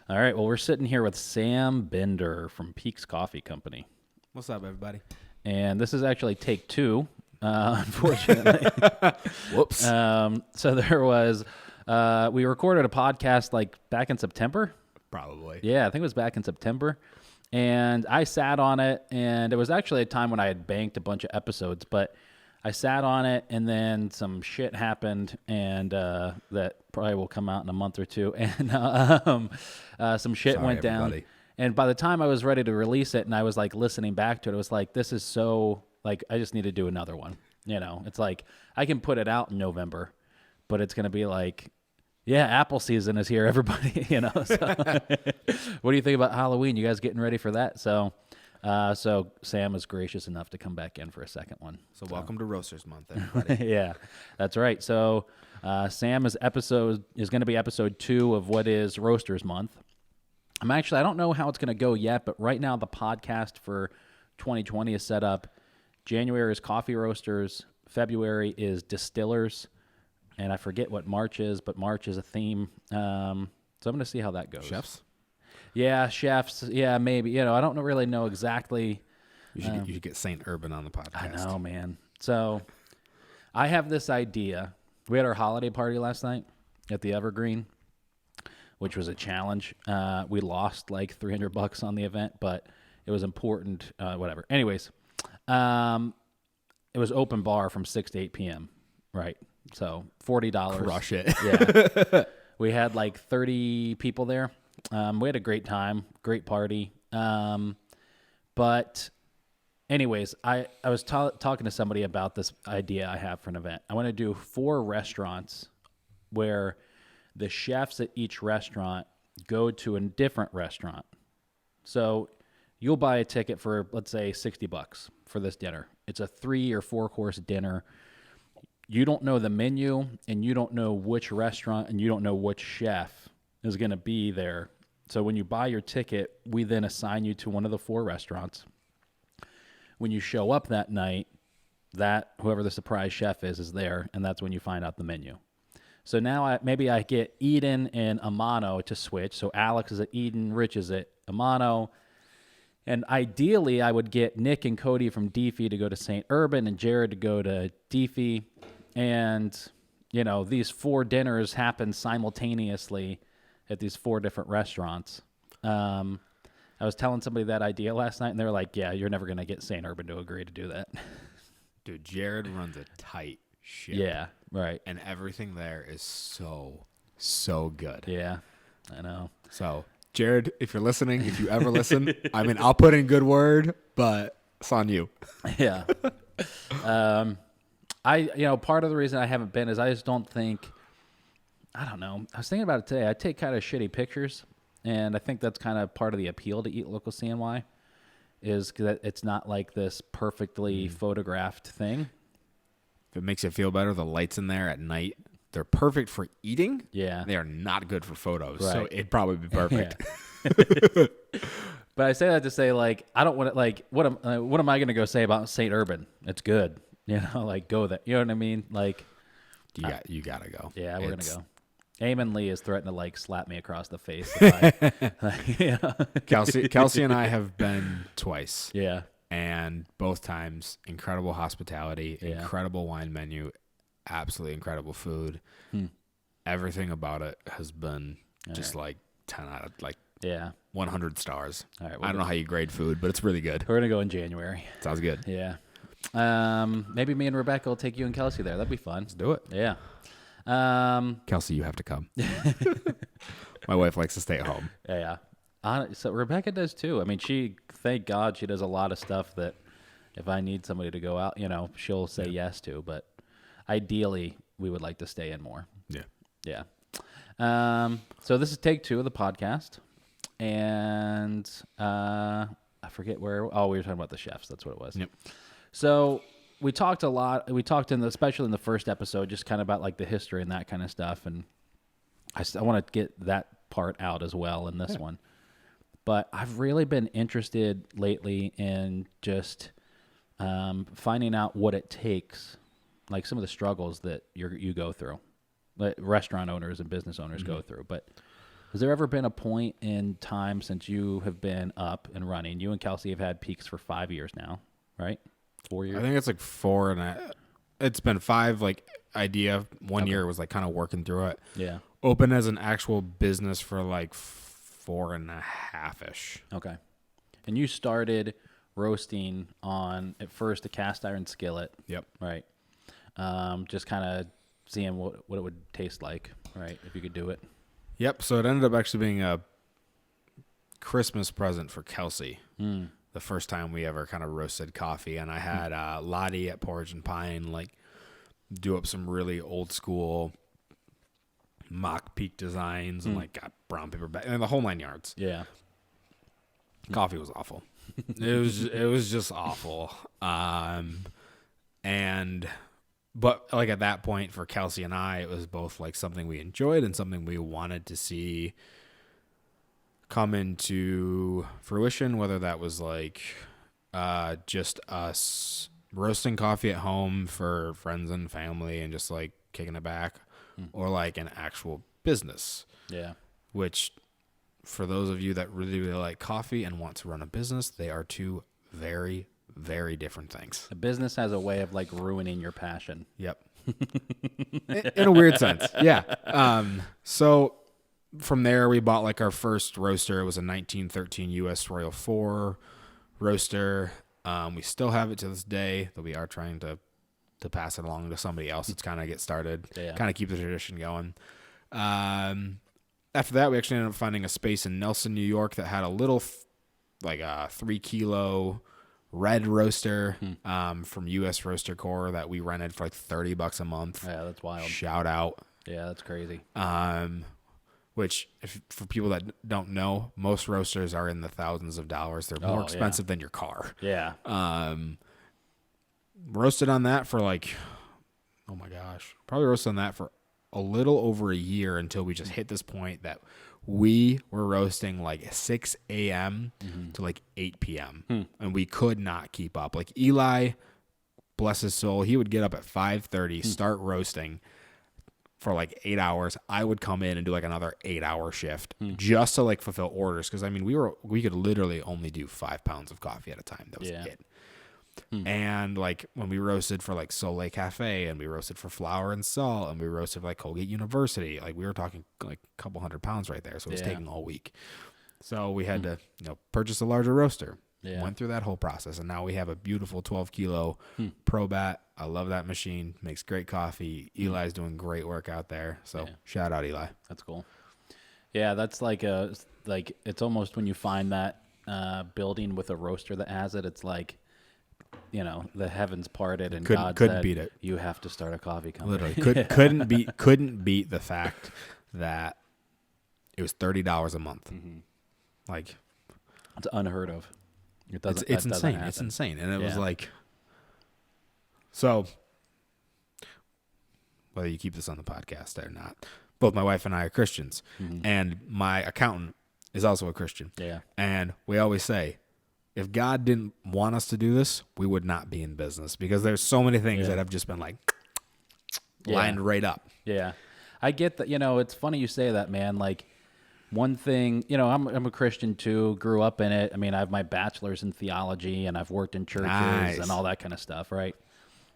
All right. Well, we're sitting here with Sam Bender from Peaks Coffee Company. What's up, everybody? And this is actually take two, unfortunately. Whoops. So there was, we recorded a podcast like back in September. Probably. Yeah, I think it was back in September. And I sat on it, and it was actually a time when I had banked a bunch of episodes, but I sat on it, and then some shit happened, and that probably will come out in a month or two, and some shit Sorry, went down. everybody. And by the time I was ready to release it, and I was like listening back to it, it was like, this is so, like, I just need to do another one. You know, it's like, I can put it out in November, but it's going to be like, yeah, apple season is here, everybody, you know. So what do you think about Halloween? You guys getting ready for that? So Sam was gracious enough to come back in for a second one. So welcome to Roasters Month, everybody. Yeah, that's right. So Sam is going to be episode 2 of what is Roasters Month. I don't know how it's going to go yet, but right now the podcast for 2020 is set up. January is coffee roasters. February is distillers. And I forget what March is, but March is a theme. So I'm going to see how that goes. Chefs? Yeah, chefs. Yeah, maybe. You know, I don't really know exactly. You should get St. Urban on the podcast. I know, man. So I have this idea. We had our holiday party last night at the Evergreen, which was a challenge. We lost like $300 on the event, but it was important. Whatever. Anyways, it was open bar from 6 to 8 p.m., right? So $40. Crush it. Yeah. We had like 30 people there. We had a great time, great party. But anyways, I was talking to somebody about this idea I have for an event. I want to do 4 restaurants where the chefs at each restaurant go to a different restaurant. So you'll buy a ticket for, let's say, $60 for this dinner. It's a 3 or 4 course dinner. You don't know the menu, and you don't know which restaurant, and you don't know which chef is going to be there. So when you buy your ticket, we then assign you to one of the 4 restaurants. When you show up that night, that whoever the surprise chef is there, and that's when you find out the menu. So now maybe I get Eden and Amano to switch. So Alex is at Eden, Rich is at Amano. And ideally, I would get Nick and Cody from Deefy to go to St. Urban and Jared to go to Deefy. And, you know, these 4 dinners happen simultaneously at these 4 different restaurants. I was telling somebody that idea last night, and they were like, yeah, you're never going to get St. Urban to agree to do that. Dude, Jared runs a tight ship. Yeah, right. And everything there is so good. Yeah, I know. So, Jared, if you're listening, if you ever listen, I mean, I'll put in good word, but it's on you. Yeah. Part of the reason I haven't been is I just don't think, I don't know. I was thinking about it today. I take kind of shitty pictures, and I think that's kind of part of the appeal to Eat Local CNY is that it's not like this perfectly photographed thing. If it makes you feel better, the lights in there at night, they're perfect for eating. Yeah. They are not good for photos, Right. so it'd probably be perfect. Yeah. But I say that to say, like, I don't want to, like, what am I going to go say about St. Urban? It's good. You know, like, go there. You know what I mean? Like, You gotta go. yeah, we're going to go. Eamon Lee is threatening to, like, slap me across the face. If you know? Kelsey and I have been twice. Yeah. And both times, incredible hospitality, Yeah. incredible wine menu, absolutely incredible food. Everything about it has been just like 10 out of like Yeah. 100 stars. All right. I don't know how you grade food, but it's really good. We're going to go in January. Sounds good. Yeah. Maybe me and Rebecca will take you and Kelsey there. That'd be fun. Let's do it. Yeah. Kelsey, you have to come. My wife likes to stay at home. Yeah. So Rebecca does too. I mean, thank God she does a lot of stuff that if I need somebody to go out, you know, she'll say yes to, but ideally we would like to stay in more. Yeah. Yeah. So this is take 2 of the podcast, and I forget where. Oh, we were talking about the chefs. That's what it was. Yep. So we talked a lot. We talked especially in the first episode, just kind of about like the history and that kind of stuff. And I want to get that part out as well in this one. But I've really been interested lately in just finding out what it takes, like some of the struggles that you go through, that restaurant owners and business owners go through. But Has there ever been a point in time since you have been up and running? You and Kelsey have had Peaks for 5 years now, right? 4 years? I think it's like 4 and it's been 5, like idea. 1 year was like kind of working through it. Yeah. Open as an actual business for like 4.5-ish. Okay. And you started roasting on, at first, a cast iron skillet. Yep. Right. Just kind of seeing what it would taste like, right, if you could do it. Yep. So it ended up actually being a Christmas present for Kelsey. The first time we ever kind of roasted coffee. And I had Lottie at Porridge and Pine like do up some really old school mock peak designs and like got brown paper back and the whole 9 yards. Yeah. Coffee was awful. It was just awful. But like at that point for Kelsey and I, it was both like something we enjoyed and something we wanted to see come into fruition, whether that was like just us roasting coffee at home for friends and family and just like kicking it back, or like an actual business. Yeah. Which, for those of you that really, really like coffee and want to run a business, they are two very, very different things. A business has a way of like ruining your passion. Yep. In a weird sense. Yeah. So from there, we bought like our first roaster. It was a 1913 US Royal 4 roaster. We still have it to this day, though we are trying to pass it along to somebody else. It's kind of get started, kind of keep the tradition going. After that, we actually ended up finding a space in Nelson, New York that had a little, like a 3 kilo red roaster from US Roaster Core that we rented for like $30 a month. Yeah, that's wild. Shout out. Yeah, that's crazy. Which, for people that don't know, most roasters are in the thousands of dollars. They're more expensive than your car. Yeah. Roasted on that for like, oh my gosh, probably roasted on that for a little over a year until we just hit this point that we were roasting like 6 a.m. to like 8 p.m. And we could not keep up. Like Eli, bless his soul, he would get up at 5:30, start roasting for like 8 hours. I would come in and do like another 8-hour shift just to like fulfill orders. Cause I mean, we could literally only do 5 pounds of coffee at a time. That was it. And like when we roasted for like Soleil Cafe and we roasted for Flour and Salt and we roasted for like Colgate University, like we were talking like a couple 100 pounds right there. So it was taking all week. So we had to, purchase a larger roaster. Yeah. Went through that whole process, and now we have a beautiful 12 kilo ProBat. I love that machine. Makes great coffee. Eli's doing great work out there. So shout out Eli. That's cool. Yeah, that's like it's almost when you find that building with a roaster that has it, it's like, the heavens parted and God couldn't said, beat it. You have to start a coffee company. Literally couldn't beat the fact that it was $30 a month. Like, it's unheard of. It's insane. It's insane. And it was like, so whether you keep this on the podcast or not, both my wife and I are Christians, and my accountant is also a Christian. Yeah. And we always say, if God didn't want us to do this, we would not be in business, because there's so many things that have just been like lined right up. Yeah. I get that. It's funny you say that, man. Like, one thing, I'm a Christian too, grew up in it. I mean, I have my bachelor's in theology and I've worked in churches and all that kind of stuff, right?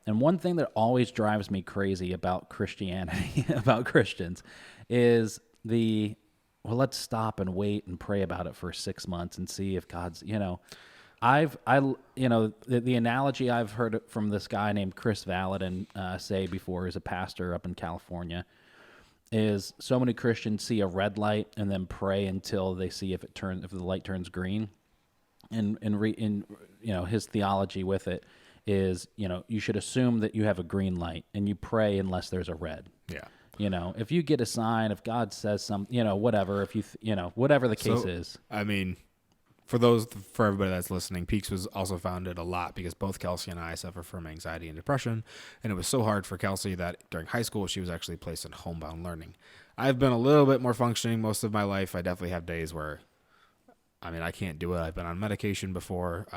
And one thing that always drives me crazy about Christianity, about Christians, is let's stop and wait and pray about it for 6 months and see if God's, the analogy I've heard from this guy named Chris Valadin say before, is a pastor up in California, is so many Christians see a red light and then pray until they see if the light turns green. And his theology with it is, you should assume that you have a green light and you pray unless there's a red. Yeah. If you get a sign, if God says something, whatever, if whatever the case is. I mean, for everybody that's listening, Peaks was also founded a lot because both Kelsey and I suffer from anxiety and depression. And it was so hard for Kelsey that during high school, she was actually placed in homebound learning. I've been a little bit more functioning most of my life. I definitely have days where, I can't do it. I've been on medication before,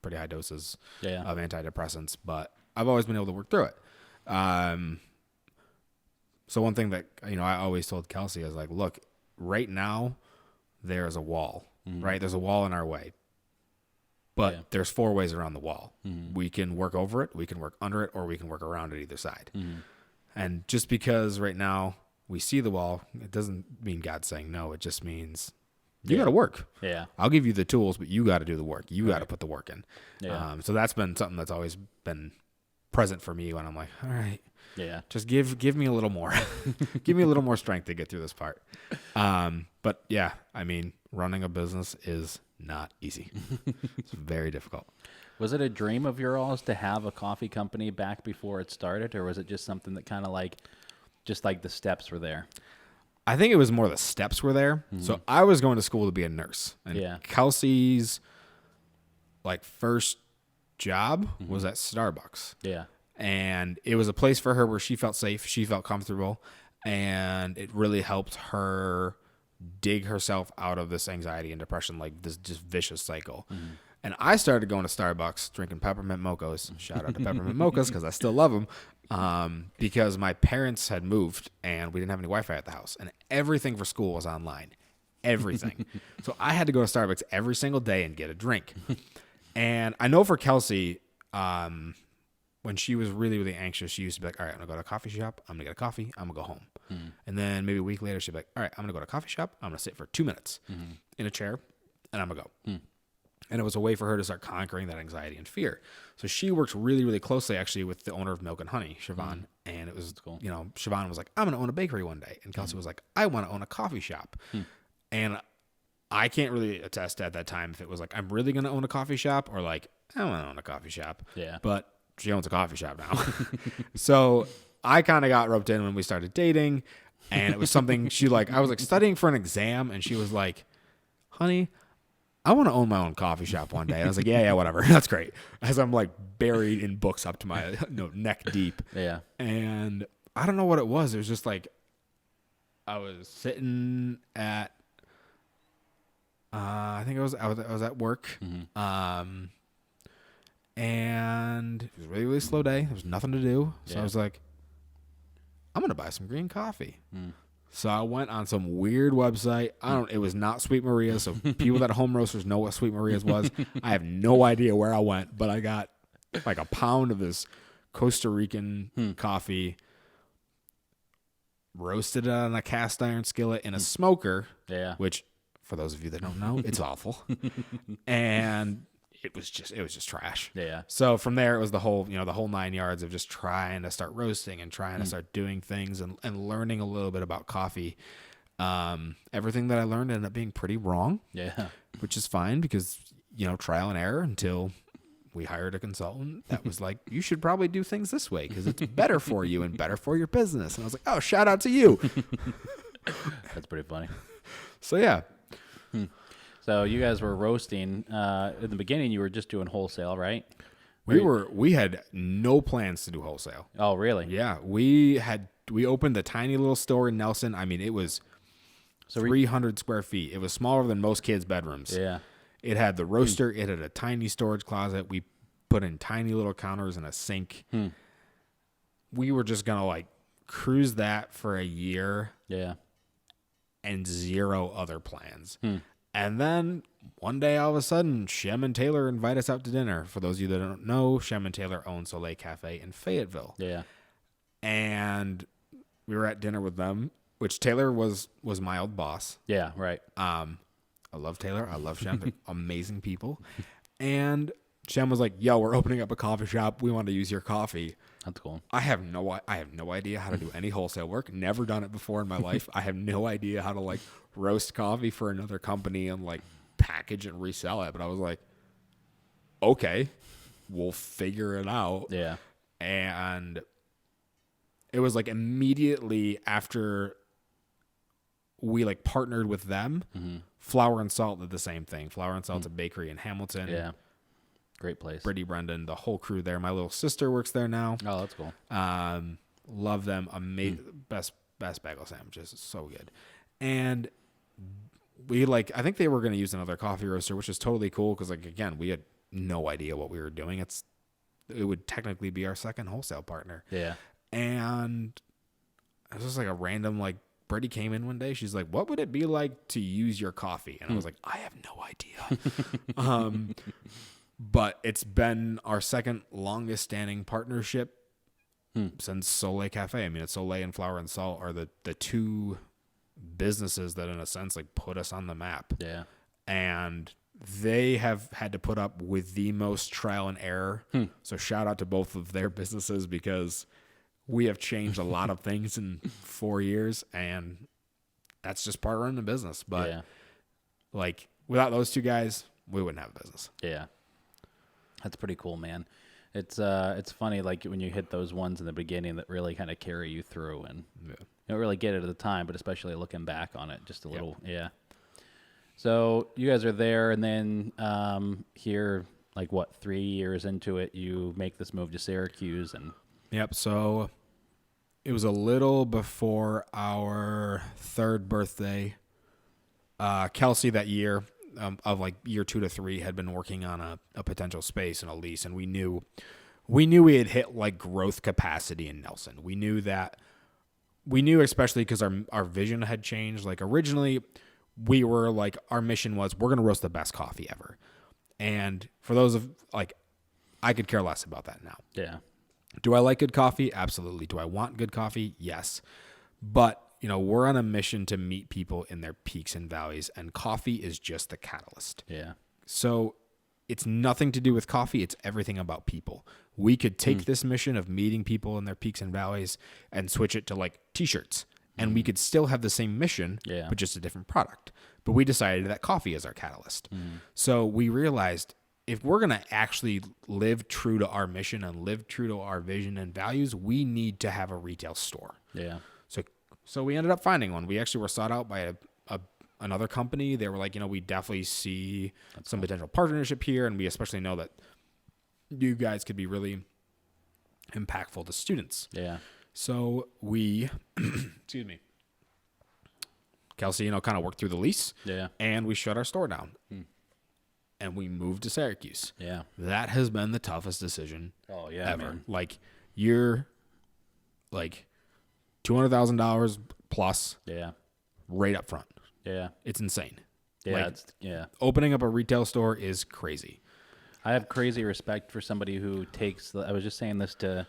pretty high doses of antidepressants, but I've always been able to work through it. So one thing that, I always told Kelsey is like, look, right now there's a wall, right? There's a wall in our way. But there's 4 ways around the wall. We can work over it, we can work under it, or we can work around it either side. And just because right now we see the wall, it doesn't mean God's saying no. It just means you got to work. Yeah. I'll give you the tools, but you got to do the work. You got to put the work in. Yeah. So that's been something that's always been present for me when I'm like, all right, Yeah. just give me a little more. Give me a little more strength to get through this part. But yeah, I mean, running a business is not easy. It's very difficult. Was it a dream of yours to have a coffee company back before it started, or was it just something that kind of like, just like the steps were there? I think it was more the steps were there. So I was going to school to be a nurse. And Kelsey's like first job was at Starbucks. Yeah. And it was a place for her where she felt safe, she felt comfortable, and it really helped her dig herself out of this anxiety and depression, like this just vicious cycle. And I started going to Starbucks, drinking peppermint mochas. Shout out to peppermint mochas because I still love them. Because my parents had moved and we didn't have any Wi-Fi at the house, and everything for school was online. Everything. So I had to go to Starbucks every single day and get a drink. And I know for Kelsey, when she was really, really anxious, she used to be like, all right, I'm going to go to a coffee shop. I'm going to get a coffee. I'm going to go home. And then maybe a week later, she'd be like, all right, I'm going to go to a coffee shop. I'm going to sit for 2 minutes in a chair, and I'm going to go. And it was a way for her to start conquering that anxiety and fear. So she worked really, really closely, actually, with the owner of Milk and Honey, Siobhan. And it was cool. You know, Siobhan was like, I'm going to own a bakery one day. And Kelsey was like, I want to own a coffee shop. And I can't really attest at that time if it was like, I'm really going to own a coffee shop, or like, I want to own a coffee shop. Yeah. But she owns a coffee shop now. So I kind of got roped in when we started dating. And it was something she like, I was like studying for an exam, and she was like, honey, I want to own my own coffee shop one day. And I was like, yeah, whatever. That's great. As I'm like buried in books up to my neck deep. Yeah. And I don't know what it was. It was just like, I was sitting at, I think I was at work. And it was a really, really slow day. There was nothing to do. So I was like, I'm going to buy some green coffee. So I went on some weird website. It was not Sweet Maria's. So people that are home roasters know what Sweet Maria's was. I have no idea where I went, but I got like a pound of this Costa Rican coffee, roasted it on a cast iron skillet in a smoker. Yeah. Which, for those of you that don't know, it's awful. And it was just trash. Yeah. So from there, it was the whole 9 yards of just trying to start roasting and trying to start doing things and learning a little bit about coffee. Everything that I learned ended up being pretty wrong. Yeah. Which is fine because, trial and error until we hired a consultant that was like, you should probably do things this way because it's better for you and better for your business. And I was like, oh, shout out to you. That's pretty funny. So, yeah. So you guys were roasting. In the beginning, you were just doing wholesale, right? We had no plans to do wholesale. Oh, really? Yeah. We opened a tiny little store in Nelson. I mean, it was 300 square feet. It was smaller than most kids' bedrooms. Yeah. It had the roaster. It had a tiny storage closet. We put in tiny little counters and a sink. We were just going to like cruise that for a year. Yeah. And zero other plans. And then one day, all of a sudden, Shem and Taylor invite us out to dinner. For those of you that don't know, Shem and Taylor own Soleil Cafe in Fayetteville. Yeah. And we were at dinner with them, which Taylor was my old boss. Yeah, right. I love Taylor. I love Shem. They're amazing people. And Shem was like, yo, we're opening up a coffee shop. We want to use your coffee. That's cool. I have no idea how to do any wholesale work. Never done it before in my life. I have no idea how to like roast coffee for another company and like package and resell it. But I was like, okay, we'll figure it out. Yeah. And it was like immediately after we like partnered with them, Flour and Salt did the same thing. Flour and Salt's a bakery in Hamilton. Yeah. Great place. Brittany, Brendan, the whole crew there. My little sister works there now. Oh, that's cool. Love them. Amazing. Best bagel sandwiches. It's so good. And I think they were going to use another coffee roaster, which is totally cool because, like, again, we had no idea what we were doing. It would technically be our second wholesale partner. Yeah. And it was just like a random, like, Brittany came in one day. She's like, what would it be like to use your coffee? And I was like, I have no idea. But it's been our second longest standing partnership since Soleil Cafe. I mean, it's Soleil and Flour and Salt are the two businesses that in a sense like put us on the map. Yeah. And they have had to put up with the most trial and error. So shout out to both of their businesses because we have changed a lot of things in 4 years, and that's just part of running the business. But like without those two guys, we wouldn't have a business. Yeah. That's pretty cool, man. It's funny, like when you hit those ones in the beginning that really kind of carry you through, and you don't really get it at the time, but especially looking back on it, just a little, So you guys are there, and then here, like 3 years into it, you make this move to Syracuse, and So it was a little before our third birthday. Kelsey that year, of like year 2 to 3, had been working on a potential space and a lease, and we knew we had hit like growth capacity in Nelson. We knew especially because our vision had changed. Like originally, we were like, our mission was we're gonna roast the best coffee ever, and for those of like, I could care less about that now. Yeah. Do I like good coffee? Absolutely. Do I want good coffee? Yes. But, we're on a mission to meet people in their peaks and valleys, and coffee is just the catalyst. Yeah. So it's nothing to do with coffee. It's everything about people. We could take this mission of meeting people in their peaks and valleys and switch it to like t-shirts, and we could still have the same mission, but just a different product. But we decided that coffee is our catalyst. So we realized if we're going to actually live true to our mission and live true to our vision and values, we need to have a retail store. Yeah. So we ended up finding one. We actually were sought out by another company. They were like, we definitely see some potential partnership here, and we especially know that you guys could be really impactful to students. Yeah. So we, excuse me, Kelsey, kind of worked through the lease. Yeah. And we shut our store down. And we moved to Syracuse. Yeah. That has been the toughest decision ever. Man. Like, you're like $200,000 plus right up front. Yeah. It's insane. Yeah. Like, opening up a retail store is crazy. I have crazy respect for somebody who takes I was just saying this to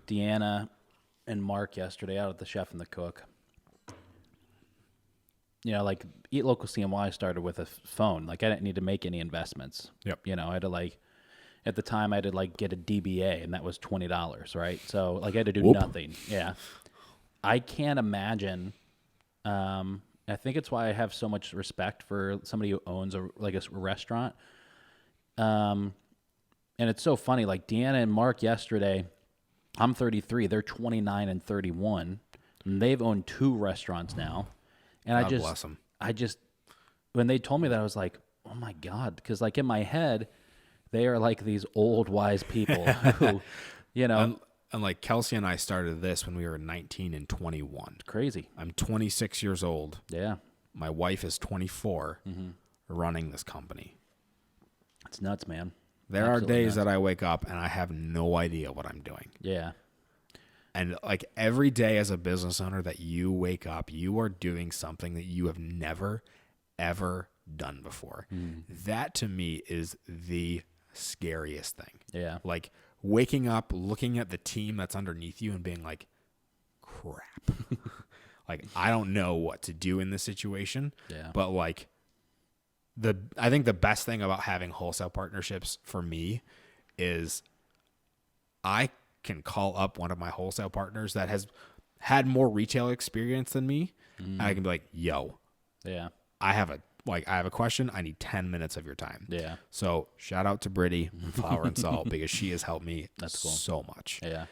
Deanna and Mark yesterday out at the Chef and the Cook. Like Eat Local CNY started with a phone. Like I didn't need to make any investments. Yep. I had to at the time I had to get a DBA, and that was $20, right? So like I had to do nothing. Yeah. I can't imagine. I think it's why I have so much respect for somebody who owns a restaurant. And it's so funny. Like Deanna and Mark yesterday, I'm 33. They're 29 and 31. And they've owned 2 restaurants now. And God bless them. I just, when they told me that, I was like, oh my God. Because like in my head, they are like these old wise people who, And like Kelsey and I started this when we were 19 and 21. Crazy. I'm 26 years old. Yeah. My wife is 24 running this company. It's nuts, man. There Absolutely are days nuts. That I wake up and I have no idea what I'm doing. Yeah. And like every day as a business owner that you wake up, you are doing something that you have never, ever done before. That to me is the scariest thing. Yeah. Like waking up, looking at the team that's underneath you and being like, crap. Like, I don't know what to do in this situation. Yeah. But like I think the best thing about having wholesale partnerships for me is I can call up one of my wholesale partners that has had more retail experience than me. And I can be like, yo, I have a question. I need 10 minutes of your time. Yeah. So shout out to Brittany from Flour and Salt because she has helped me That's cool. so much. Yeah.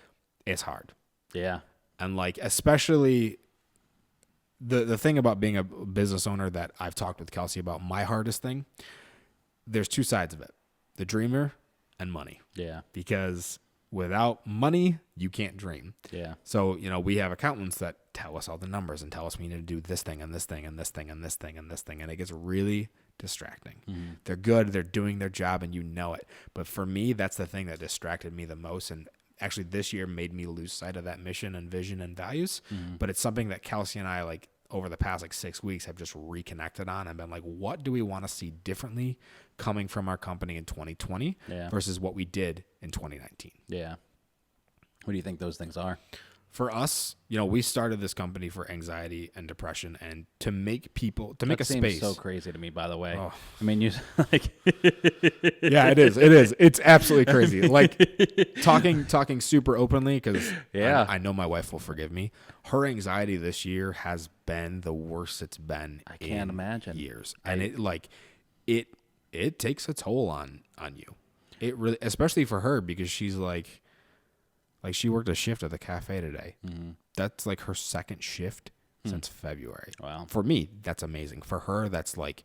It's hard. Yeah. And like, especially the thing about being a business owner that I've talked with Kelsey about, my hardest thing, there's 2 sides of it, the dreamer and money. Yeah. Because without money, you can't dream. Yeah. So, we have accountants that tell us all the numbers and tell us we need to do this thing and this thing and this thing and this thing and this thing. And it gets really distracting. They're good. They're doing their job and you know it. But for me, that's the thing that distracted me the most. And actually this year made me lose sight of that mission and vision and values. But it's something that Kelsey and I like over the past like 6 weeks have just reconnected on and been like, what do we want to see differently coming from our company in 2020 versus what we did in 2019? Yeah. What do you think those things are? For us, we started this company for anxiety and depression, and to make people, to make a space. That seems so crazy to me, by the way. Oh. I mean, you like. Yeah, it is. It's absolutely crazy. Like talking super openly, because I know my wife will forgive me. Her anxiety this year has been the worst it's been. I can't imagine years, and it takes a toll on you. It really, especially for her, because she's like she worked a shift at the cafe today. Mm-hmm. That's like her second shift since February. Wow. For me, that's amazing. For her, that's like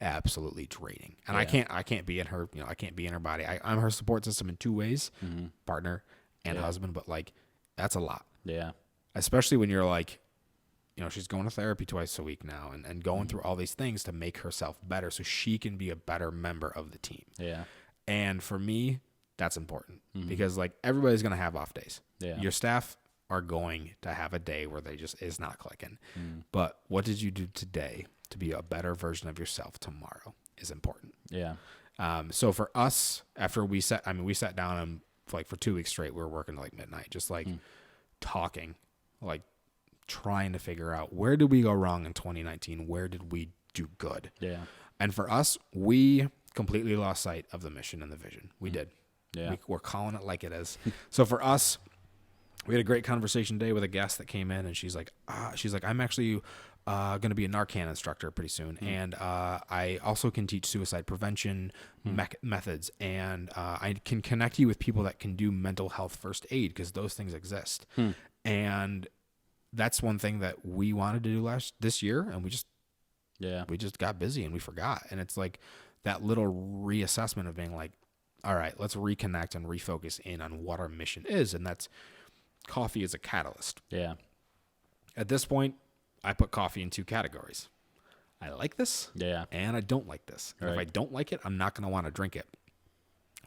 absolutely draining. And I can't be in her, I can't be in her body. I'm her support system in two ways, partner and husband, but like that's a lot. Yeah. Especially when you're like, she's going to therapy twice a week now and going through all these things to make herself better so she can be a better member of the team. Yeah. And for me, that's important because like everybody's going to have off days. Yeah. Your staff are going to have a day where they just is not clicking. But what did you do today to be a better version of yourself tomorrow is important. Yeah. So for us, after we sat down and like for 2 weeks straight, we were working like midnight, just like talking, like trying to figure out where did we go wrong in 2019? Where did we do good? Yeah. And for us, we completely lost sight of the mission and the vision. We did. Yeah. We're calling it like it is. So for us, we had a great conversation today with a guest that came in, and she's like, I'm actually going to be a Narcan instructor pretty soon. And I also can teach suicide prevention methods. And I can connect you with people that can do mental health first aid because those things exist. And that's one thing that we wanted to do this year. And we just got busy and we forgot. And it's like that little reassessment of being like, all right, let's reconnect and refocus in on what our mission is. And that's coffee as a catalyst. Yeah. At this point, I put coffee in 2 categories. I like this, and I don't like this. And if I don't like it, I'm not going to want to drink it.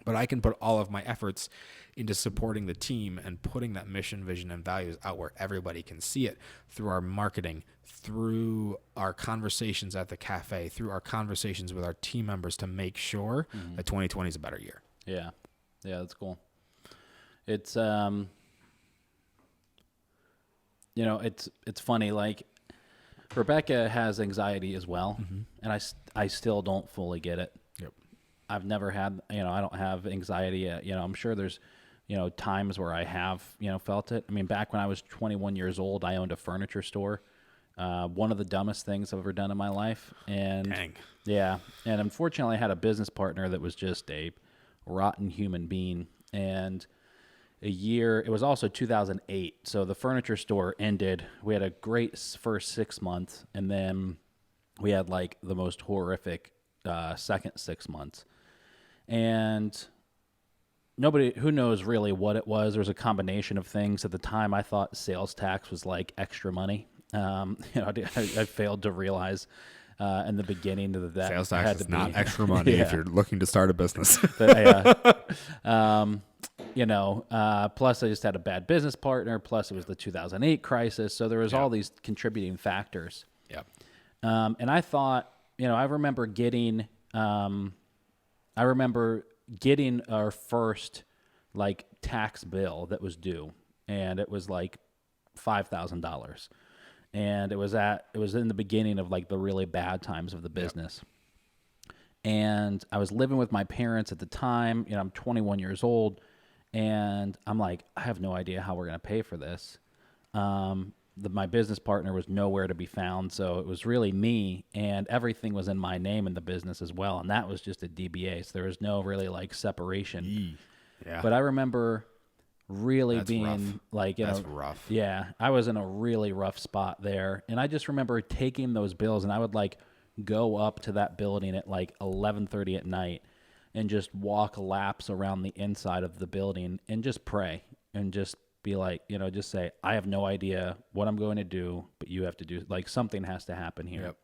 But I can put all of my efforts into supporting the team and putting that mission, vision, and values out where everybody can see it through our marketing, through our conversations at the cafe, through our conversations with our team members to make sure that 2020 is a better year. Yeah. Yeah, that's cool. It's, it's funny, like Rebecca has anxiety as well, and I still don't fully get it. Yep. I've never had, I don't have anxiety. I'm sure there's, times where I have, felt it. I mean, back when I was 21 years old, I owned a furniture store. One of the dumbest things I've ever done in my life. And Dang. Yeah. And unfortunately I had a business partner that was just a rotten human being. And it was also 2008. So the furniture store ended. We had a great first 6 months, and then we had like the most horrific second 6 months. And who knows really what it was. There was a combination of things. At the time, I thought sales tax was like extra money. I failed to realize in the beginning that sales tax is not extra money if you're looking to start a business. Plus I just had a bad business partner. Plus it was the 2008 crisis. So there was all these contributing factors. Yeah. And I thought, I remember getting our first like tax bill that was due, and it was like $5,000. And it was in the beginning of like the really bad times of the business. Yep. And I was living with my parents at the time. I'm 21 years old, and I'm like, I have no idea how we're going to pay for this. My business partner was nowhere to be found, so it was really me, and everything was in my name in the business as well, and that was just a DBA, so there was no really like separation. Yeah. But I remember really That's being rough. like, That's rough. Yeah, I was in a really rough spot there, and I just remember taking those bills, and I would like go up to that building at like 11:30 at night and just walk laps around the inside of the building and just pray and just be like, just say, I have no idea what I'm going to do, but you have to do, like, something has to happen here. Yep.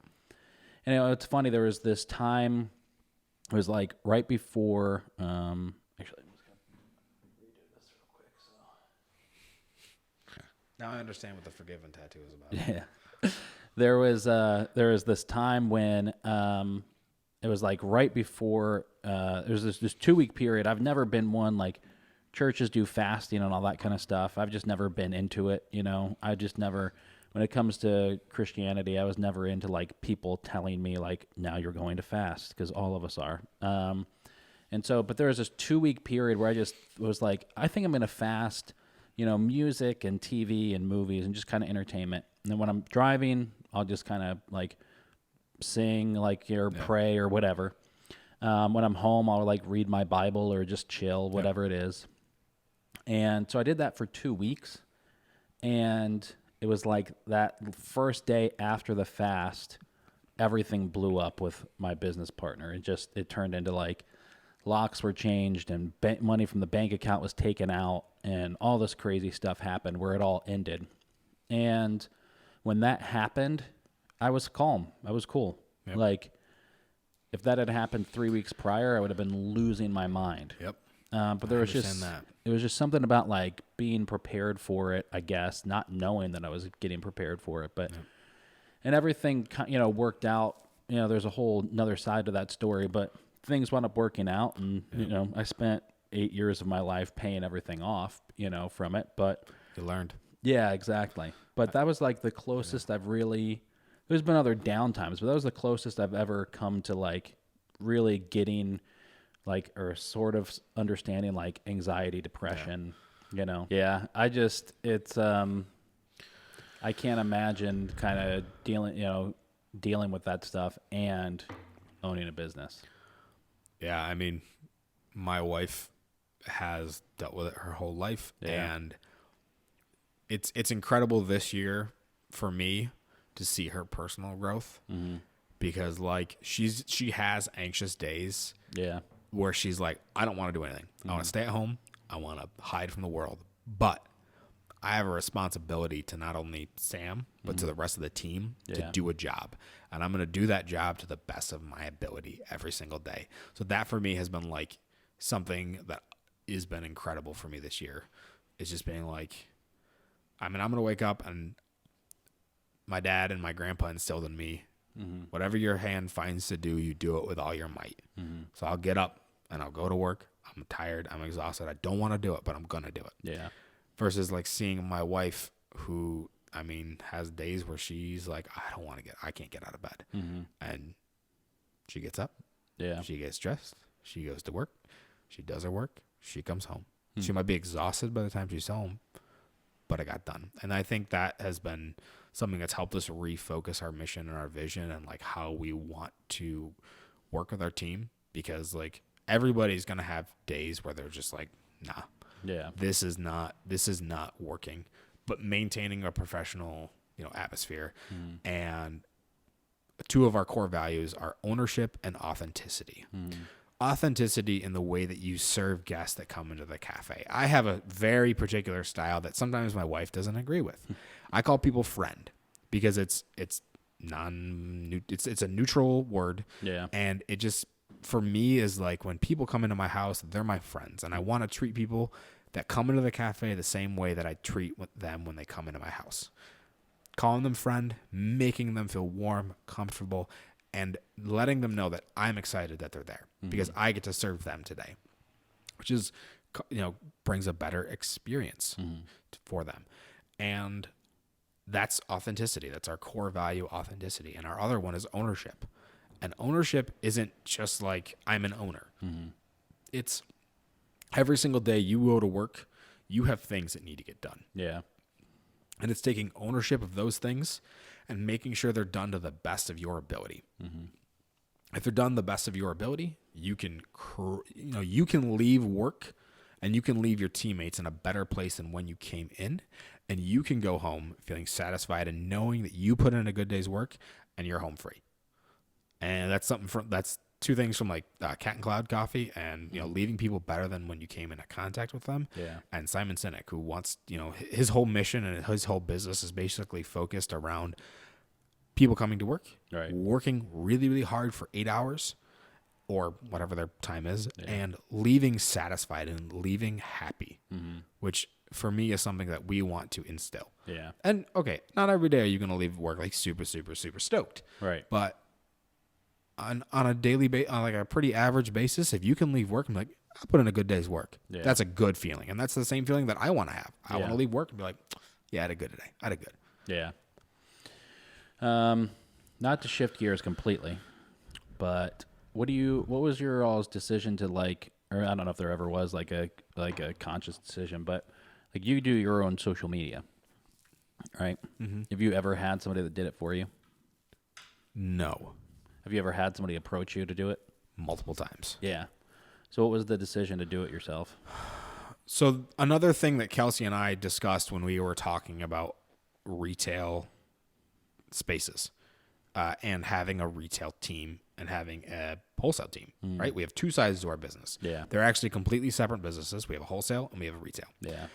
And it's funny, there was this time, it was like right before, actually, I'm just going to redo this real quick. So now I understand what the forgiven tattoo is about. Yeah. there was this time when it was like right before there was this 2 week period. I've never been one like churches do fasting and all that kind of stuff. I've just never been into it. I just never. When it comes to Christianity, I was never into like people telling me like, now you're going to fast, because all of us are. And so, but there was this 2 week period where I just was like, I think I'm going to fast, music and TV and movies and just kind of entertainment. And then when I'm driving, I'll just kind of like sing like or pray or whatever. When I'm home, I'll like read my Bible or just chill, whatever it is. And so I did that for 2 weeks. And it was like that first day after the fast, everything blew up with my business partner. It turned into like locks were changed and money from the bank account was taken out and all this crazy stuff happened where it all ended. And when that happened, I was calm. I was cool. Yep. Like if that had happened 3 weeks prior, I would have been losing my mind. Yep. But there was just that. It was just something about like being prepared for it, I guess, not knowing that I was getting prepared for it, but and everything worked out. There's a whole another side to that story, but things wound up working out, and I spent 8 years of my life paying everything off, from it. But you learned. Yeah, exactly. But that was like the closest I've really. There's been other down times, but that was the closest I've ever come to like really getting. Like, or sort of understanding like anxiety, depression, Yeah, it's, I can't imagine kind of dealing with that stuff and owning a business. Yeah. I mean, my wife has dealt with it her whole life, and it's incredible this year for me to see her personal growth, because like she has anxious days. Yeah. Where she's like, I don't want to do anything. I want to stay at home. I want to hide from the world. But I have a responsibility to not only Sam, but to the rest of the team to do a job. And I'm going to do that job to the best of my ability every single day. So that for me has been like something that has been incredible for me this year. It's just being like, I'm going to wake up, and my dad and my grandpa instilled in me, whatever your hand finds to do, you do it with all your might. So I'll get up and I'll go to work. I'm tired. I'm exhausted. I don't want to do it, but I'm going to do it. Yeah. Versus like seeing my wife who, has days where she's like, I can't get out of bed. And she gets up. Yeah. She gets dressed. She goes to work. She does her work. She comes home. She might be exhausted by the time she's home, but it got done. And I think that has been something that's helped us refocus our mission and our vision and like how we want to work with our team, because like everybody's going to have days where they're just like, nah, this is not working, but maintaining a professional, atmosphere. And two of our core values are ownership and authenticity. Authenticity in the way that you serve guests that come into the cafe. I have a very particular style that sometimes my wife doesn't agree with. I call people friend because it's a neutral word. Yeah. And it just, for me, is like when people come into my house, they're my friends, and I want to treat people that come into the cafe the same way that I treat them when they come into my house. Calling them friend, making them feel warm, comfortable, and letting them know that I'm excited that they're there because I get to serve them today, which is, brings a better experience for them. And that's authenticity. That's our core value, authenticity. And our other one is ownership. And ownership isn't just like I'm an owner. It's every single day you go to work, you have things that need to get done. Yeah. And it's taking ownership of those things and making sure they're done to the best of your ability. If they're done the best of your ability, you can leave work and you can leave your teammates in a better place than when you came in, and you can go home feeling satisfied and knowing that you put in a good day's work and you're home free. And that's that's two things from like Cat and Cloud Coffee, and leaving people better than when you came into contact with them. Yeah. And Simon Sinek, who wants his whole mission and his whole business is basically focused around people coming to work, working really, really hard for 8 hours or whatever their time is, and leaving satisfied and leaving happy, which for me is something that we want to instill. Yeah. And okay, not every day are you going to leave work like super, super, super stoked. Right. But on a daily on like a pretty average basis, if you can leave work and be like, I put in a good day's work. Yeah. That's a good feeling. And that's the same feeling that I want to have. I Yeah. want to leave work and be like, yeah, I had a good day. I had a good. Yeah. Not to shift gears completely, but what was your all's decision to like, or I don't know if there ever was like a conscious decision, but like you do your own social media, right? Mm-hmm. Have you ever had somebody that did it for you? No. Have you ever had somebody approach you to do it? Multiple times. Yeah. So what was the decision to do it yourself? So another thing that Kelsey and I discussed when we were talking about retail spaces and having a retail team and having a wholesale team, right? We have two sides to our business. Yeah. They're actually completely separate businesses. We have a wholesale and we have a retail. Yeah.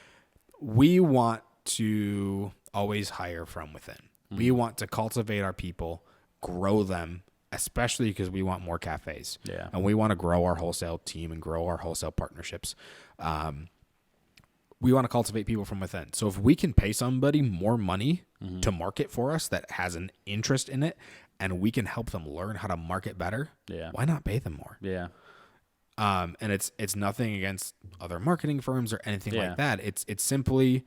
We want to always hire from within. We want to cultivate our people, grow them, especially because we want more cafes. Yeah. And we want to grow our wholesale team and grow our wholesale partnerships. We want to cultivate people from within. So if we can pay somebody more money to market for us that has an interest in it, and we can help them learn how to market better, why not pay them more? Yeah. And it's nothing against other marketing firms or anything like that. It's simply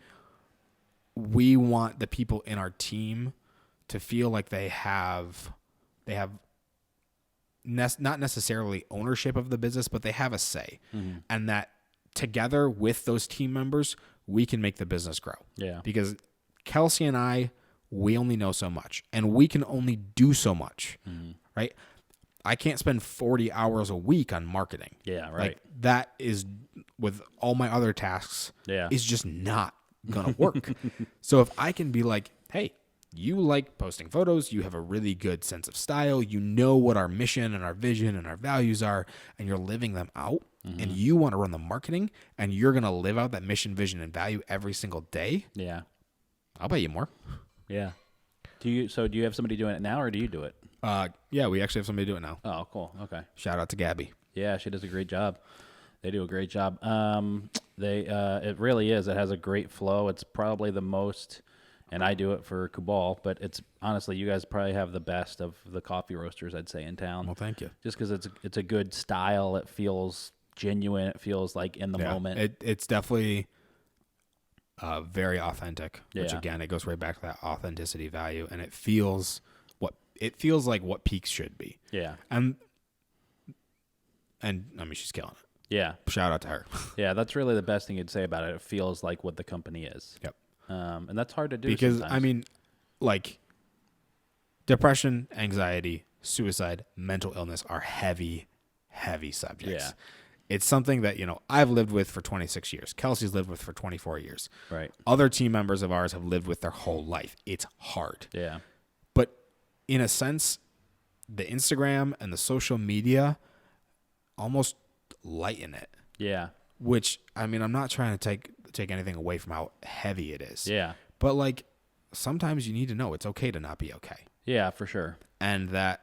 we want the people in our team to feel like they have not necessarily ownership of the business, but they have a say, and that together with those team members, we can make the business grow. Yeah. Because Kelsey and I, we only know so much, and we can only do so much, right? I can't spend 40 hours a week on marketing. Yeah, right. Like that is with all my other tasks is just not going to work. So if I can be like, hey, you like posting photos, you have a really good sense of style, you know what our mission and our vision and our values are, and you're living them out, and you want to run the marketing, and you're going to live out that mission, vision, and value every single day. Yeah. I'll pay you more. Yeah. Do you have somebody doing it now, or do you do it? Yeah, we actually have somebody do it now. Oh, cool. Okay. Shout out to Gabby. Yeah, she does a great job. They do a great job. It really is. It has a great flow. It's probably the most, and I do it for Kubal, but it's honestly, you guys probably have the best of the coffee roasters, I'd say, in town. Well, thank you. Just because it's a good style. It feels genuine. It feels like in the moment. It's definitely very authentic, which Yeah. again, it goes right back to that authenticity value, and it feels like what Peaks should be. Yeah. And I mean, she's killing it. Yeah. Shout out to her. Yeah, that's really the best thing you'd say about it. It feels like what the company is. Yep. And that's hard to do Because sometimes. I mean, like depression, anxiety, suicide, mental illness are heavy subjects. Yeah. It's something that, I've lived with for 26 years. Kelsey's lived with for 24 years. Right. Other team members of ours have lived with their whole life. It's hard. Yeah. But in a sense, the Instagram and the social media almost lighten it. Yeah. Which, I mean, I'm not trying to take anything away from how heavy it is. Yeah. But like sometimes you need to know it's okay to not be okay. Yeah, for sure. And that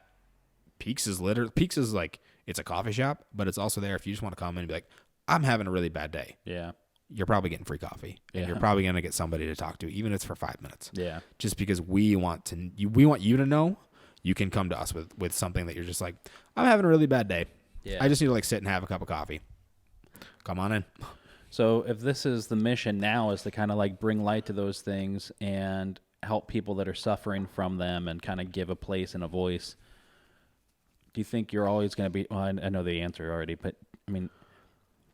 Peaks is like, it's a coffee shop, but it's also there if you just want to come in and be like, I'm having a really bad day. Yeah. You're probably getting free coffee, and Yeah. you're probably going to get somebody to talk to, even if it's for 5 minutes. Yeah. Just because we want you to know you can come to us with something that you're just like, I'm having a really bad day. Yeah. I just need to like sit and have a cup of coffee. Come on in. So if this is the mission now, is to kind of like bring light to those things and help people that are suffering from them and kind of give a place and a voice, do you think you're always going to be, well, I know the answer already, but I mean,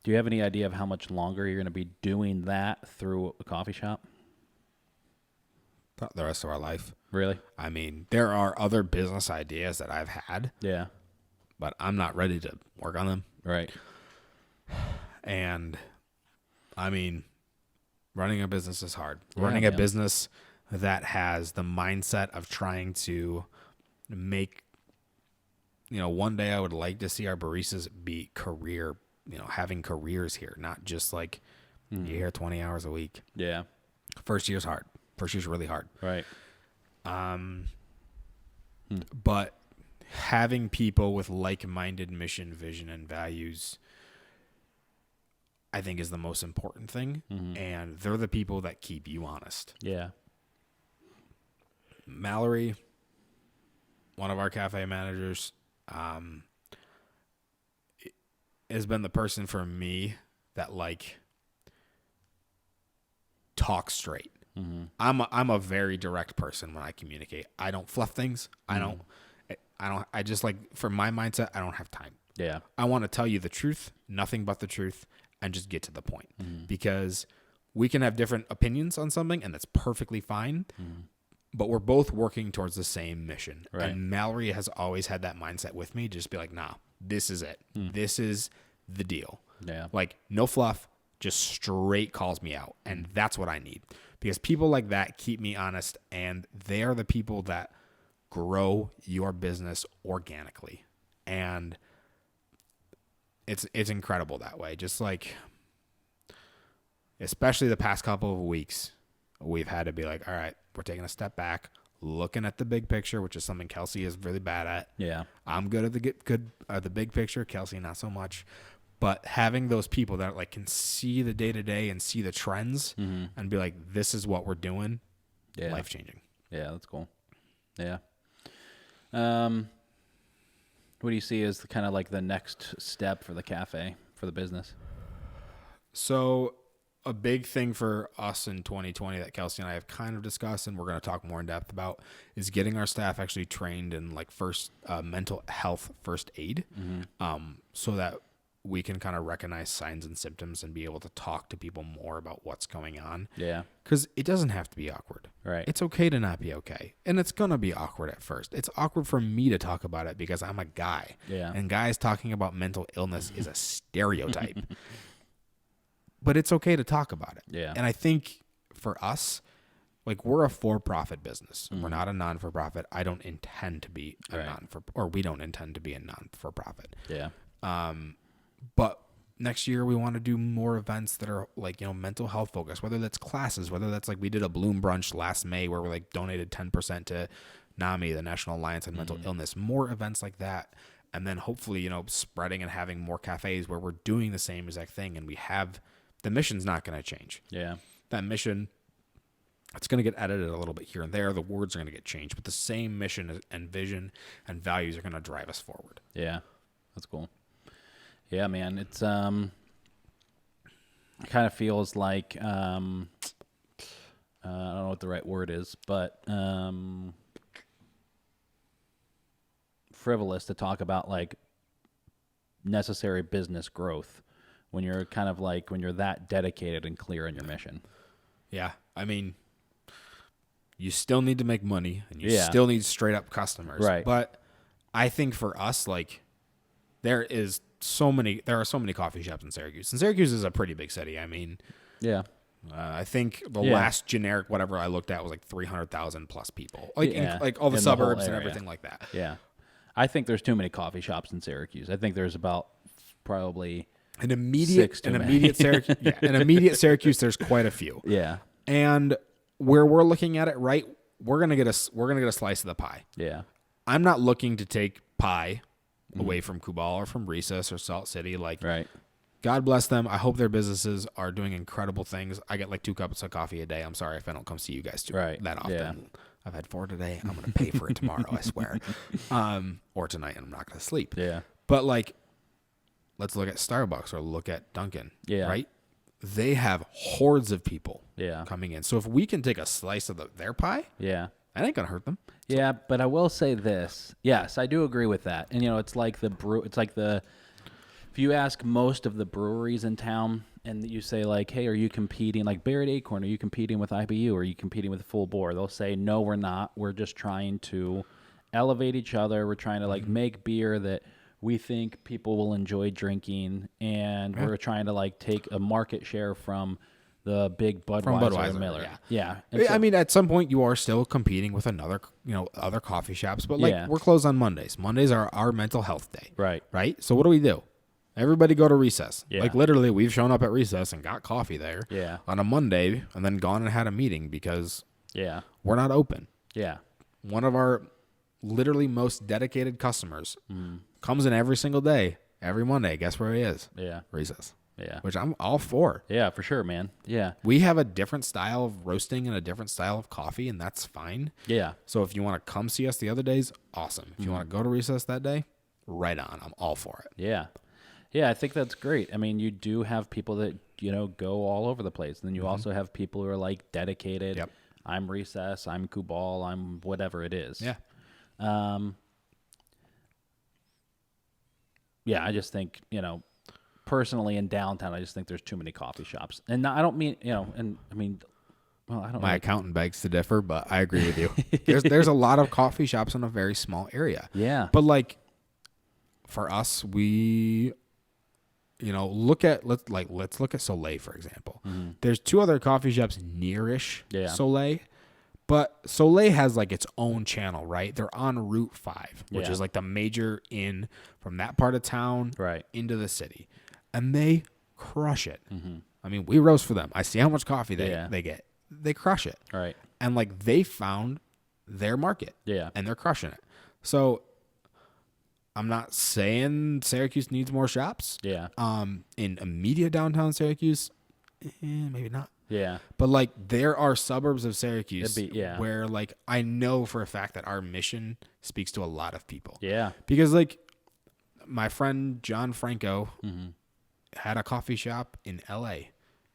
do you have any idea of how much longer you're going to be doing that through a coffee shop? The rest of our life. Really? I mean, there are other business ideas that I've had, Yeah. but I'm not ready to work on them. Right. And I mean, running a business is hard. Yeah, Running a man. business that has the mindset of trying to make, one day I would like to see our baristas be having careers here, not just like you're here 20 hours a week. Yeah. First year's hard. First year's really hard. Right. But having people with like-minded mission, vision, and values I think is the most important thing. And they're the people that keep you honest. Yeah. Mallory, one of our cafe managers, has been the person for me that like talks straight. I'm a very direct person when I communicate. I don't fluff things. I just like, for my mindset, I don't have time. Yeah. I want to tell you the truth, nothing but the truth, and just get to the point. Because we can have different opinions on something, and that's perfectly fine. But we're both working towards the same mission. Right. And Mallory has always had that mindset with me. Just be like, nah, this is it. This is the deal. Yeah. Like, no fluff, just straight calls me out. And that's what I need. Because people like that keep me honest, and they are the people that grow your business organically. And it's incredible that way. Just like, especially the past couple of weeks, we've had to be like, all right, we're taking a step back, looking at the big picture, which is something Kelsey is really bad at. Yeah. I'm good at the big picture. Kelsey, not so much. But having those people that like can see the day to day and see the trends and be like, this is what we're doing. Yeah. Life changing. Yeah, that's cool. Yeah. What do you see as kind of like the next step for the cafe, for the business? So a big thing for us in 2020 that Kelsey and I have kind of discussed, and we're going to talk more in depth about, is getting our staff actually trained in like mental health first aid, so that we can kind of recognize signs and symptoms and be able to talk to people more about what's going on. Yeah. Because it doesn't have to be awkward. Right. It's okay to not be okay. And it's going to be awkward at first. It's awkward for me to talk about it because I'm a guy. Yeah. And guys talking about mental illness is a stereotype. But it's okay to talk about it. Yeah. And I think for us, like, we're a for-profit business. We're not a non-for-profit. I don't intend to be we don't intend to be a non-for-profit. Yeah. But next year we want to do more events that are like, mental health focused, whether that's classes, whether that's like we did a Bloom brunch last May where we like donated 10% to NAMI, the National Alliance on Mental Illness, more events like that. And then hopefully, spreading and having more cafes where we're doing the same exact thing. And the mission's not going to change. Yeah. That mission, it's going to get edited a little bit here and there. The words are going to get changed, but the same mission and vision and values are going to drive us forward. Yeah. That's cool. Yeah, man. It's kind of feels like I don't know what the right word is, but frivolous to talk about like necessary business growth when you're kind of like when you're that dedicated and clear in your mission. Yeah. I mean, you still need to make money and you still need straight up customers. Right. But I think for us, like, there are so many coffee shops in Syracuse. And Syracuse is a pretty big city. I mean, yeah. I think the last generic whatever I looked at was like 300,000 plus people. Like like all the suburbs and everything like that. Yeah. I think there's too many coffee shops in Syracuse. I think there's about probably an immediate Syracuse there's quite a few. Yeah. And where we're looking at it, right, we're going to get a slice of the pie. Yeah. I'm not looking to take pie away from Kubal or from Recess or Salt City. Like, right. God bless them. I hope their businesses are doing incredible things. I get like 2 cups of coffee a day. I'm sorry if I don't come see you guys that often. Yeah. I've had 4 today. I'm going to pay for it tomorrow, I swear. Or tonight, and I'm not going to sleep. Yeah. But like, let's look at Starbucks or look at Dunkin'. Yeah. Right? They have hordes of people yeah. coming in. So if we can take a slice of their pie, yeah, that ain't going to hurt them. Yeah, but I will say this. Yes, I do agree with that. And it's like if you ask most of the breweries in town and you say like, "Hey, are you competing like Barrett Acorn? Are you competing with IBU? Or are you competing with Full Bore?" They'll say, "No, we're not. We're just trying to elevate each other. We're trying to like make beer that we think people will enjoy drinking, and we're trying to like take a market share from the big Budweiser or Miller." Yeah. I mean, at some point you are still competing with other coffee shops, but like we're closed on Mondays. Mondays are our mental health day. Right. Right. So what do? Everybody go to Recess. Yeah. Like literally we've shown up at Recess and got coffee there on a Monday and then gone and had a meeting because we're not open. Yeah. One of our literally most dedicated customers comes in every single day, every Monday. Guess where he is? Yeah. Recess. Yeah. which I'm all for. Yeah, for sure, man. Yeah. We have a different style of roasting and a different style of coffee, and that's fine. Yeah. So if you want to come see us the other days, awesome. If you want to go to recess that day, right on. I'm all for it. Yeah. Yeah, I think that's great. I mean, you do have people that, go all over the place. And then you also have people who are like dedicated. Yep. I'm recess, I'm Kubal, I'm whatever it is. Yeah. Yeah, I just think, personally in downtown, I just think there's too many coffee shops. And I don't mean, and I mean, well, I don't My accountant begs to differ, but I agree with you. There's a lot of coffee shops in a very small area. Yeah. But like for us, we let's look at Soleil, for example. There's 2 other coffee shops nearish Soleil, but Soleil has like its own channel, right? They're on Route 5, which is like the major in from that part of town into the city, and they crush it. I mean, we roast for them. I see how much coffee they get. They crush it. Right. And like they found their market. Yeah. And they're crushing it. So I'm not saying Syracuse needs more shops. Yeah. In immediate downtown Syracuse, maybe not. Yeah. But like there are suburbs of Syracuse yeah. where like I know for a fact that our mission speaks to a lot of people. Yeah. Because like my friend John Franco had a coffee shop in LA,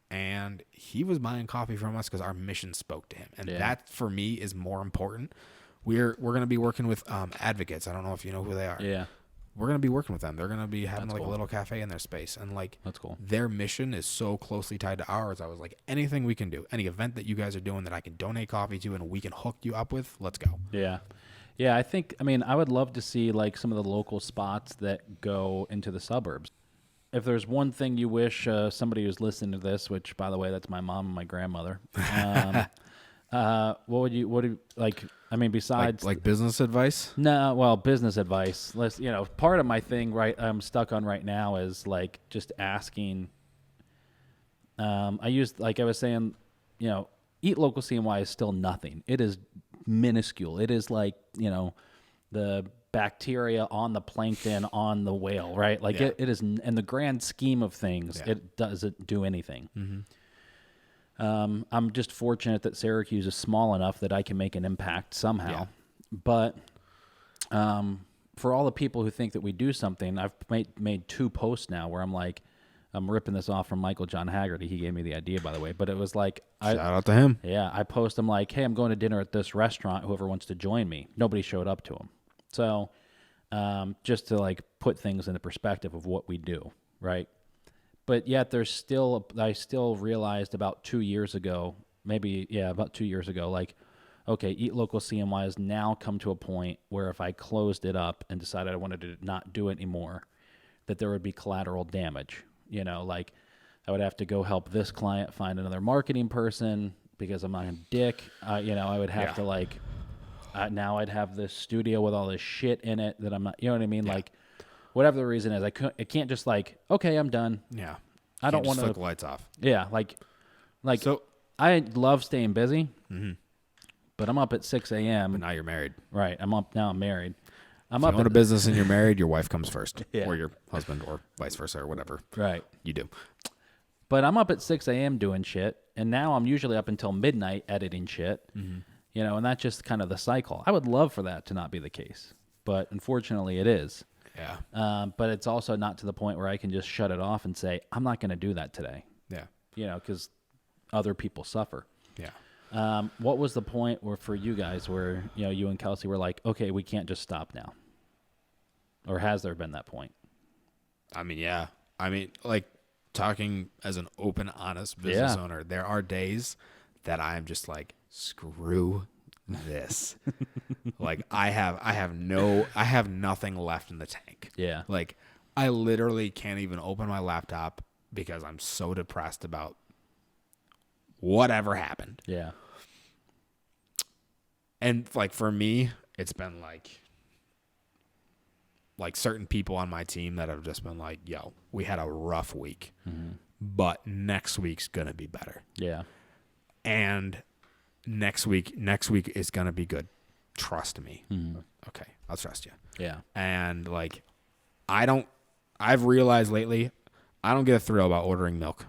and he was buying coffee from us because our mission spoke to him. And that for me is more important. We're going to be working with advocates. I don't know if you know who they are. Yeah. We're going to be working with them. They're going to be having That's like cool. a little cafe in their space. And like That's cool. their mission is so closely tied to ours. I was like, anything we can do, any event that you guys are doing that I can donate coffee to and we can hook you up with, let's go. Yeah. Yeah, I would love to see like some of the local spots that go into the suburbs. If there's one thing you wish somebody who's listening to this, which by the way, that's my mom and my grandmother, what do you like? I mean, besides like business advice? No, well, business advice. Let's, part of my thing, right, I'm stuck on right now is like just asking. I used, like I was saying, Eat Local CNY is still nothing. It is minuscule. It is like, the bacteria on the plankton on the whale, right? Like it is, in the grand scheme of things, it doesn't do anything. I'm just fortunate that Syracuse is small enough that I can make an impact somehow. But for all the people who think that we do something, I've made 2 posts now where I'm like, I'm ripping this off from Michael John Haggerty. He gave me the idea, by the way. But it was like, shout out to him. Yeah, I post, I'm like, hey, I'm going to dinner at this restaurant. Whoever wants to join me. Nobody showed up to him. So just to like put things into perspective of what we do, right? But yet I still realized about 2 years ago, about 2 years ago, like, okay, Eat Local CNY has now come to a point where if I closed it up and decided I wanted to not do it anymore, that there would be collateral damage. Like I would have to go help this client find another marketing person because I'm not a dick. I would have to like, now I'd have this studio with all this shit in it that I'm not, you know what I mean? Yeah. Like, whatever the reason is, I can't just like, okay, I'm done. Yeah. I don't want to flick the lights off. Yeah. Like so, I love staying busy, but I'm up at 6 a.m. But now you're married. Right. I'm married. If you own a business and you're married, your wife comes first. Yeah. Or your husband or vice versa or whatever. Right. You do. But I'm up at 6 a.m. doing shit. And now I'm usually up until midnight editing shit. And that's just kind of the cycle. I would love for that to not be the case. But unfortunately it is. Yeah. But it's also not to the point where I can just shut it off and say, I'm not going to do that today. Yeah. Because other people suffer. Yeah. What was the point for you guys where, you and Kelsey were like, okay, we can't just stop now? Or has there been that point? I mean, yeah. I mean, like talking as an open, honest business owner, there are days that I'm just like, screw this. Like I have nothing left in the tank. Yeah. Like I literally can't even open my laptop because I'm so depressed about whatever happened. Yeah. And like for me, it's been like certain people on my team that have just been like, yo, we had a rough week, but next week's going to be better. Yeah. And next week is going to be good. Trust me. Okay. I'll trust you. Yeah. And like, I've realized lately, I don't get a thrill about ordering milk.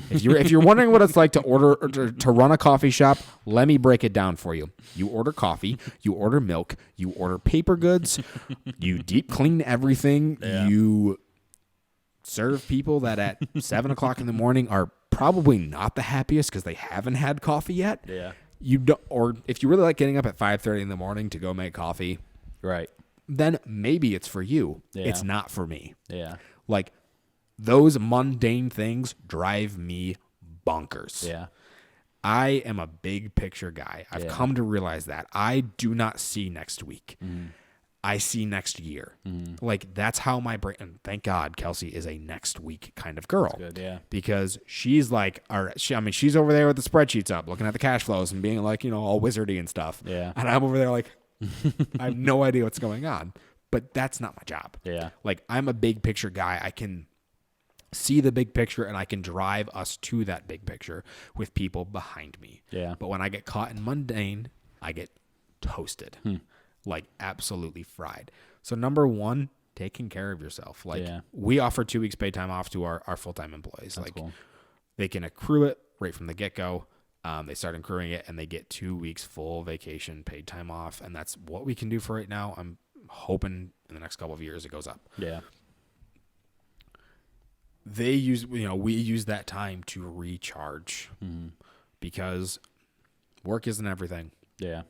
If you're wondering what it's like to order or to run a coffee shop, let me break it down for you. You order coffee, you order milk, you order paper goods, you deep clean everything, you serve people that at 7 o'clock in the morning are probably not the happiest because they haven't had coffee yet. Yeah. You don't, or if you really like getting up at 5:30 in the morning to go make coffee, Right. then maybe it's for you. Yeah. It's not for me. Yeah. Like, those mundane things drive me bonkers. Yeah. I am a big picture guy. I've come to realize that. I do not see next week. I see next year. Like, that's how my brain, and thank God Kelsey is a next week kind of girl. That's good, yeah. Because she's like, all right, she's over there with the spreadsheets up, looking at the cash flows and being like, all wizardy and stuff. Yeah. And I'm over there like, I have no idea what's going on. But that's not my job. Yeah. Like, I'm a big picture guy. I can see the big picture and I can drive us to that big picture with people behind me. Yeah. But when I get caught in mundane, I get toasted. Like, absolutely fried. So number one, taking care of yourself. Like, we offer 2 weeks paid time off to our full-time employees. That's like, cool. They can accrue it right from the get-go. They start accruing it and they get 2 weeks full vacation paid time off. And that's what we can do for right now. I'm hoping in the next couple of years it goes up. Yeah. We use that time to recharge because work isn't everything. Yeah.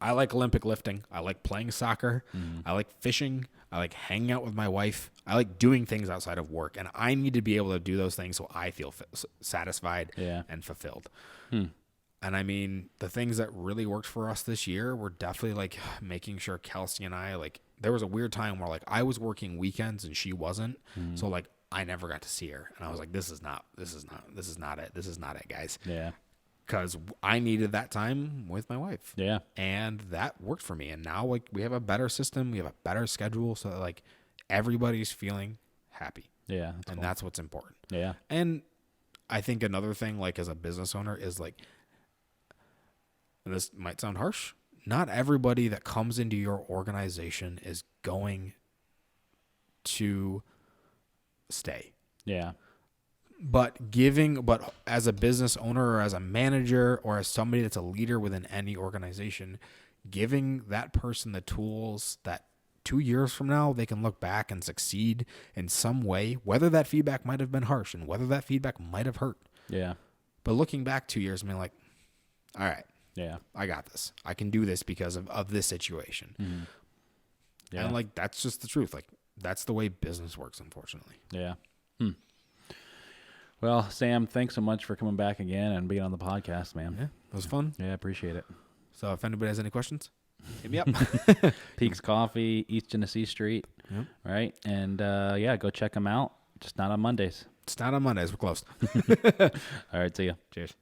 I like Olympic lifting. I like playing soccer. I like fishing. I like hanging out with my wife. I like doing things outside of work, and I need to be able to do those things so I feel satisfied and fulfilled. And I mean, the things that really worked for us this year were definitely like making sure Kelsey and I, like, there was a weird time where like I was working weekends and she wasn't. So like I never got to see her. And I was like, this is not it, guys. Yeah. Because I needed that time with my wife. Yeah. And that worked for me. And now like we have a better system. We have a better schedule. So that, like, everybody's feeling happy. Yeah. And that's what's important. Yeah. And I think another thing, like, as a business owner is like, and this might sound harsh, not everybody that comes into your organization is going to stay. Yeah. But as a business owner or as a manager or as somebody that's a leader within any organization, giving that person the tools that 2 years from now they can look back and succeed in some way, whether that feedback might have been harsh and whether that feedback might have hurt. Yeah. But looking back 2 years and being like, all right, yeah, I got this. I can do this because of this situation. Yeah. And like, that's just the truth. Like, that's the way business works, unfortunately. Yeah. Well, Sam, thanks so much for coming back again and being on the podcast, man. Yeah, it was fun. Yeah, appreciate it. So if anybody has any questions, hit me up. Peaks Coffee, East Genesee Street, right? And go check them out. Just not on Mondays. It's not on Mondays. We're closed. All right, see ya. Cheers.